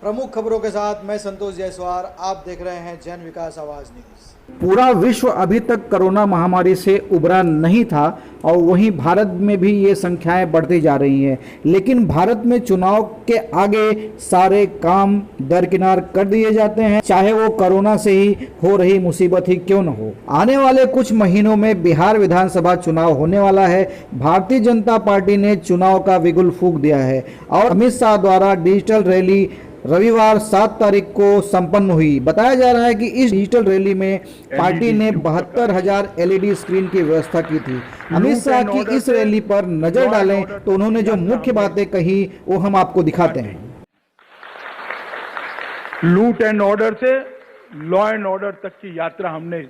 प्रमुख खबरों के साथ मैं संतोष जायसवाल, आप देख रहे हैं जन विकास आवाज न्यूज। पूरा विश्व अभी तक कोरोना महामारी से उबरा नहीं था और वहीं भारत में भी ये संख्याएं बढ़ती जा रही हैं, लेकिन भारत में चुनाव के आगे सारे काम दरकिनार कर दिए जाते हैं, चाहे वो कोरोना से ही हो रही मुसीबत ही क्यों न हो। आने वाले कुछ महीनों में बिहार विधानसभा चुनाव होने वाला है। भारतीय जनता पार्टी ने चुनाव का बिगुल फूंक दिया है और अमित शाह द्वारा डिजिटल रैली रविवार 7 तारीख को संपन्न हुई। बताया जा रहा है कि इस डिजिटल रैली में पार्टी ने 72,000 एलईडी स्क्रीन की व्यवस्था की थी। अमित शाह की इस रैली पर नजर डालें तो उन्होंने जो मुख्य बातें कही वो हम आपको दिखाते हैं। लूट एंड ऑर्डर से लॉ एंड ऑर्डर तक की यात्रा हमने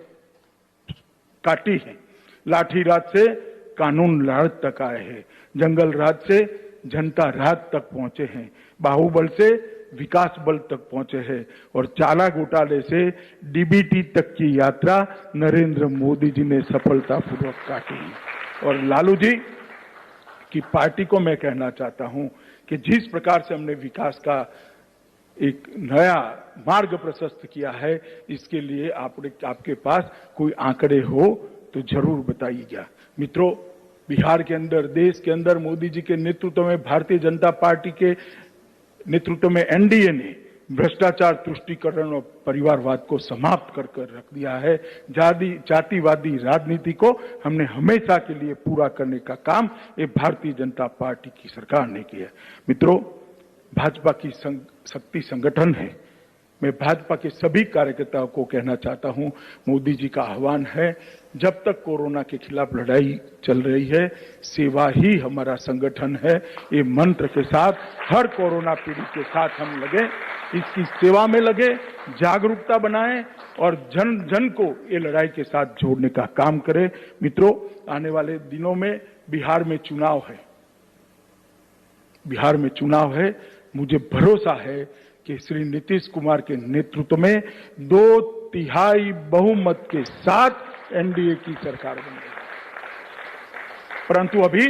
काटी है। लाठी राज से कानून राज तक आए हैं, जंगल राज से जनता राज तक पहुंचे हैं, बाहुबल से विकास बल तक पहुंचे हैं और चाला घोटाले से डीबीटी तक की यात्रा नरेंद्र मोदी जी ने सफलतापूर्वक काटी। और लालू जी की पार्टी को मैं कहना चाहता हूं कि जिस प्रकार से हमने विकास का एक नया मार्ग प्रशस्त किया है, इसके लिए आपके पास कोई आंकड़े हो तो जरूर बताइएगा। मित्रों, बिहार के अंदर, देश के अंदर मोदी जी के नेतृत्व में, भारतीय जनता पार्टी के नेतृत्व में एनडीए ने भ्रष्टाचार, तुष्टीकरण और परिवारवाद को समाप्त कर रख दिया है। जातिवादी राजनीति को हमने हमेशा के लिए पूरा करने का काम ये भारतीय जनता पार्टी की सरकार ने किया। मित्रों, भाजपा की शक्ति संगठन है। मैं भाजपा के सभी कार्यकर्ताओं को कहना चाहता हूं, मोदी जी का आह्वान है, जब तक कोरोना के खिलाफ लड़ाई चल रही है, सेवा ही हमारा संगठन है। ये मंत्र के साथ हर कोरोना पीड़ित के साथ हम लगे, इसकी सेवा में लगे, जागरूकता बनाएं और जन जन को ये लड़ाई के साथ जोड़ने का काम करें। मित्रों, आने वाले दिनों में बिहार में चुनाव है। बिहार में चुनाव है। मुझे भरोसा है कि श्री नीतीश कुमार के नेतृत्व में 2/3 बहुमत के साथ एनडीए की सरकार बनेगी। परंतु अभी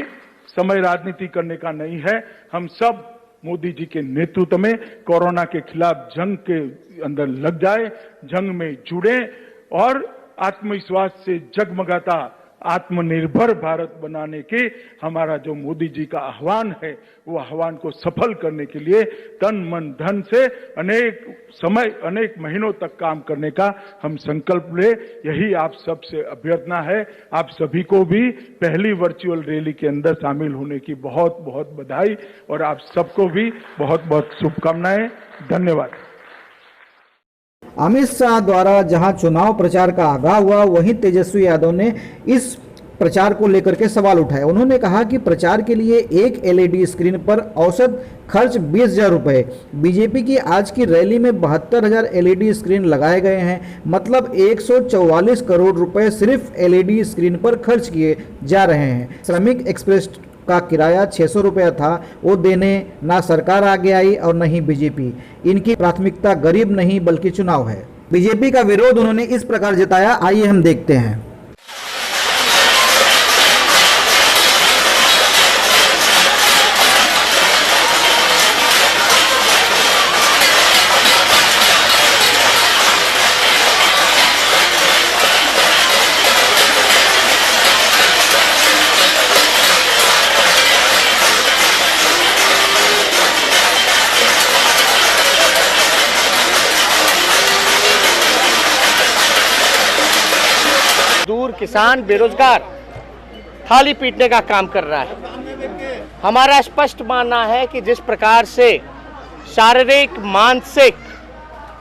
समय राजनीति करने का नहीं है। हम सब मोदी जी के नेतृत्व में कोरोना के खिलाफ जंग के अंदर लग जाए, जंग में जुड़े और आत्मविश्वास से जगमगाता आत्मनिर्भर भारत बनाने के हमारा जो मोदी जी का आह्वान है, वो आह्वान को सफल करने के लिए तन मन धन से अनेक महीनों तक काम करने का हम संकल्प ले। यही आप सबसे अभ्यर्थना है। आप सभी को भी पहली वर्चुअल रैली के अंदर शामिल होने की बहुत बहुत बधाई और आप सबको भी बहुत बहुत शुभकामनाएं। धन्यवाद। अमित शाह द्वारा जहां चुनाव प्रचार का आगाह हुआ, वहीं तेजस्वी यादव ने इस प्रचार को लेकर के सवाल उठाए। उन्होंने कहा कि प्रचार के लिए एक एलईडी स्क्रीन पर औसत खर्च 20,000 रुपए। बीजेपी की आज की रैली में 72,000 एलईडी स्क्रीन लगाए गए हैं, मतलब 144 करोड़ रुपए सिर्फ एलईडी स्क्रीन पर खर्च किए जा रहे हैं। श्रमिक एक्सप्रेस का किराया 600 रुपया था, वो देने ना सरकार आगे आई और न ही बीजेपी। इनकी प्राथमिकता गरीब नहीं बल्कि चुनाव है। बीजेपी का विरोध उन्होंने इस प्रकार जताया, आइए हम देखते हैं। दूर किसान बेरोजगार थाली पीटने का काम कर रहा है। हमारा स्पष्ट मानना है कि जिस प्रकार से शारीरिक, मानसिक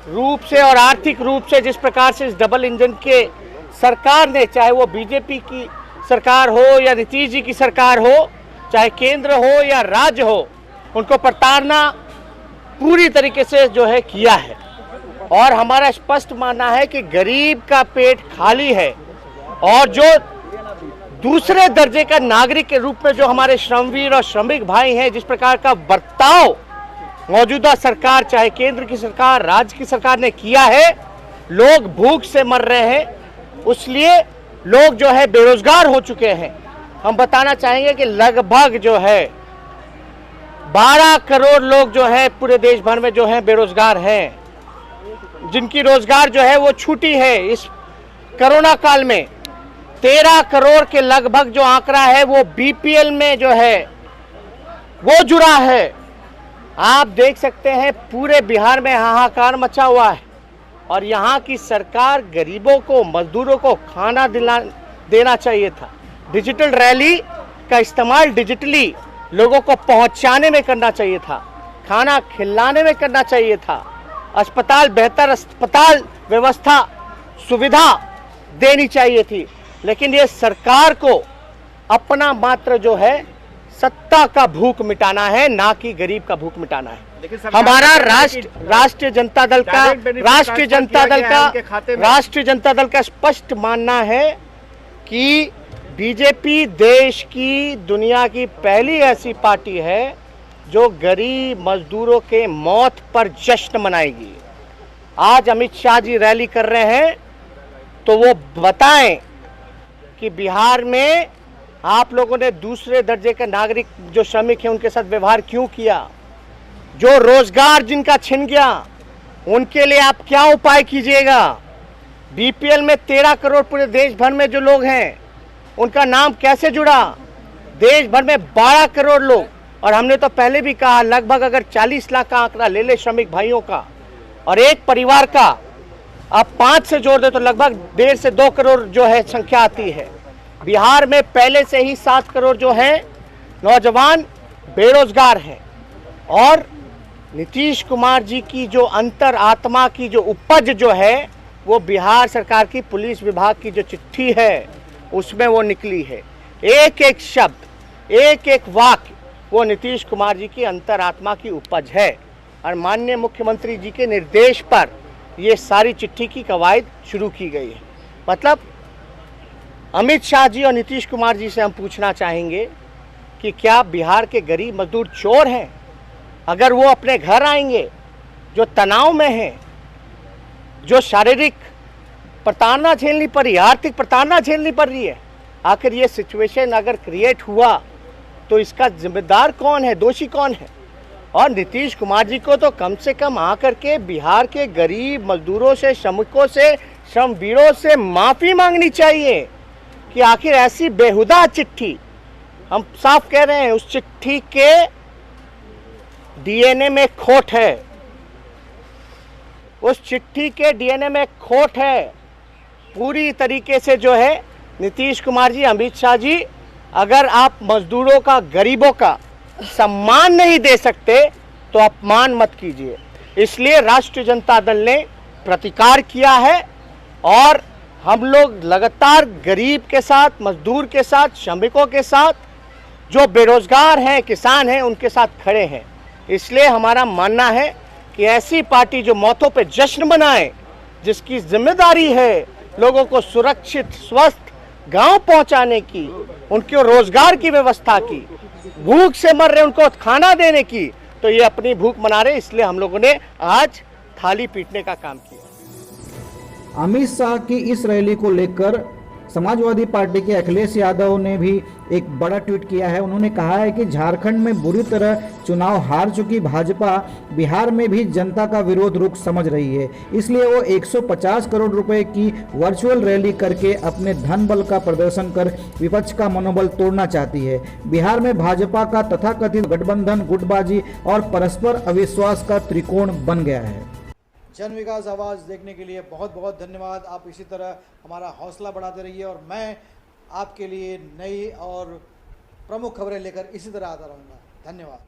रूप से और आर्थिक रूप से जिस प्रकार से इस डबल इंजन के सरकार ने, चाहे वो बीजेपी की सरकार हो या नीतीश जी की सरकार हो, चाहे केंद्र हो या राज्य हो, उनको प्रताड़ना पूरी तरीके से जो है किया है। और हमारा स्पष्ट मानना है कि गरीब का पेट खाली है और जो दूसरे दर्जे का नागरिक के रूप में जो हमारे श्रमवीर और श्रमिक भाई हैं, जिस प्रकार का बर्ताव मौजूदा सरकार, चाहे केंद्र की सरकार, राज्य की सरकार ने किया है, लोग भूख से मर रहे हैं। इसलिए लोग जो है बेरोजगार हो चुके हैं। हम बताना चाहेंगे कि लगभग जो है 12 करोड़ लोग जो है पूरे देश भर में जो है बेरोजगार हैं, जिनकी रोजगार जो है वो छूटी है। इस कोरोना काल में 13 करोड़ के लगभग जो आंकड़ा है वो बीपीएल में जो है वो जुड़ा है। आप देख सकते हैं पूरे बिहार में हाहाकार मचा हुआ है और यहाँ की सरकार गरीबों को, मजदूरों को खाना देना चाहिए था। डिजिटल रैली का इस्तेमाल डिजिटली लोगों को पहुंचाने में करना चाहिए था, खाना खिलाने में करना चाहिए था, अस्पताल, बेहतर अस्पताल व्यवस्था सुविधा देनी चाहिए थी। लेकिन ये सरकार को अपना मात्र जो है सत्ता का भूख मिटाना है, ना कि गरीब का भूख मिटाना है। हमारा राष्ट्रीय जनता दल का स्पष्ट मानना है कि बीजेपी देश की, दुनिया की पहली ऐसी पार्टी है जो गरीब मजदूरों के मौत पर जश्न मनाएगी। आज अमित शाह जी रैली कर रहे हैं तो वो बताएं कि बिहार में आप लोगों ने दूसरे दर्जे के नागरिक जो श्रमिक हैं उनके साथ व्यवहार क्यों किया, जो रोजगार जिनका छिन गया उनके लिए आप क्या उपाय कीजिएगा। बीपीएल में 13 करोड़ पूरे देश भर में जो लोग हैं उनका नाम कैसे जुड़ा, देश भर में 12 करोड़ लोग, और हमने तो पहले भी कहा लगभग अगर 40 लाख का आंकड़ा ले ले श्रमिक भाइयों का और एक परिवार का आप 5 से जोड़ दे तो लगभग 1.5 से 2 करोड़ जो है संख्या आती है। बिहार में पहले से ही 7 करोड़ जो है नौजवान बेरोजगार हैं और नीतीश कुमार जी की जो अंतर आत्मा की जो उपज जो है वो बिहार सरकार की पुलिस विभाग की जो चिट्ठी है उसमें वो निकली है। एक एक शब्द, एक एक वाक्य वो नीतीश कुमार जी की अंतरात्मा की उपज है और माननीय मुख्यमंत्री जी के निर्देश पर ये सारी चिट्ठी की कवायद शुरू की गई है। मतलब अमित शाह जी और नीतीश कुमार जी से हम पूछना चाहेंगे कि क्या बिहार के गरीब मजदूर चोर हैं? अगर वो अपने घर आएंगे, जो तनाव में हैं, जो शारीरिक प्रताड़ना झेलनी पड़ रही है, आर्थिक प्रताड़ना झेलनी पड़ रही है, आखिर ये सिचुएशन अगर क्रिएट हुआ तो इसका जिम्मेदार कौन है, दोषी कौन है? और नीतीश कुमार जी को तो कम से कम आकर के बिहार के गरीब मजदूरों से, श्रमिकों से, श्रमवीरों से माफ़ी मांगनी चाहिए कि आखिर ऐसी बेहुदा चिट्ठी, हम साफ कह रहे हैं उस चिट्ठी के डीएनए में खोट है, उस चिट्ठी के डीएनए में खोट है। पूरी तरीके से जो है नीतीश कुमार जी, अमित शाह जी, अगर आप मजदूरों का, गरीबों का सम्मान नहीं दे सकते तो अपमान मत कीजिए। इसलिए राष्ट्रीय जनता दल ने प्रतिकार किया है और हम लोग लगातार गरीब के साथ, मजदूर के साथ, श्रमिकों के साथ, जो बेरोजगार हैं, किसान हैं, उनके साथ खड़े हैं। इसलिए हमारा मानना है कि ऐसी पार्टी जो मौतों पे जश्न मनाए, जिसकी जिम्मेदारी है लोगों को सुरक्षित, स्वस्थ गांव पहुंचाने की, उनके रोजगार की व्यवस्था की, भूख से मर रहे उनको खाना देने की, तो ये अपनी भूख मना रहे। इसलिए हम लोगों ने आज थाली पीटने का काम किया। अमित शाह की इस रैली को लेकर समाजवादी पार्टी के अखिलेश यादव ने भी एक बड़ा ट्वीट किया है। उन्होंने कहा है कि झारखंड में बुरी तरह चुनाव हार चुकी भाजपा बिहार में भी जनता का विरोध रुख समझ रही है, इसलिए वो 150 करोड़ रुपए की वर्चुअल रैली करके अपने धन बल का प्रदर्शन कर विपक्ष का मनोबल तोड़ना चाहती है। बिहार में भाजपा का तथाकथित गठबंधन गुटबाजी और परस्पर अविश्वास का त्रिकोण बन गया है। जन विकास आवाज़ देखने के लिए बहुत बहुत धन्यवाद। आप इसी तरह हमारा हौसला बढ़ाते रहिए और मैं आपके लिए नई और प्रमुख खबरें लेकर इसी तरह आता रहूँगा। धन्यवाद।